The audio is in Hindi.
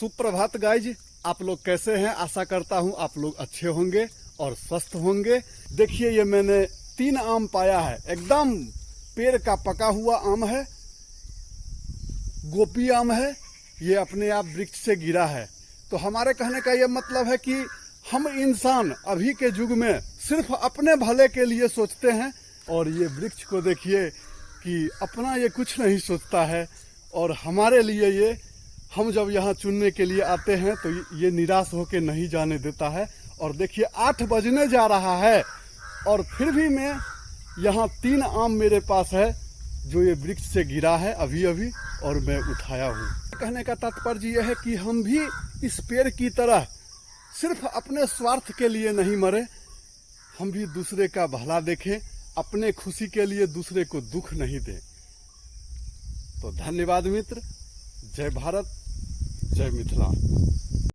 सुप्रभात गाइज, आप लोग कैसे हैं? आशा करता हूं आप लोग अच्छे होंगे और स्वस्थ होंगे। देखिए, ये मैंने 3 आम पाया है। एकदम पेड़ का पका हुआ आम है, गोपी आम है। ये अपने आप वृक्ष से गिरा है। तो हमारे कहने का ये मतलब है कि हम इंसान अभी के युग में सिर्फ अपने भले के लिए सोचते हैं, और ये वृक्ष को देखिए कि अपना ये कुछ नहीं सोचता है। और हमारे लिए ये, हम जब यहाँ चुनने के लिए आते हैं तो ये निराश होकर नहीं जाने देता है। और देखिए 8 बजने जा रहा है और फिर भी मैं यहाँ 3 आम मेरे पास है जो ये वृक्ष से गिरा है अभी अभी, और मैं उठाया हूँ। कहने का तात्पर्य यह है कि हम भी इस पेड़ की तरह सिर्फ अपने स्वार्थ के लिए नहीं मरे, हम भी दूसरे का भला देखें, अपने खुशी के लिए दूसरे को दुख नहीं दें। तो धन्यवाद मित्र। जय भारत, जय मिथिला।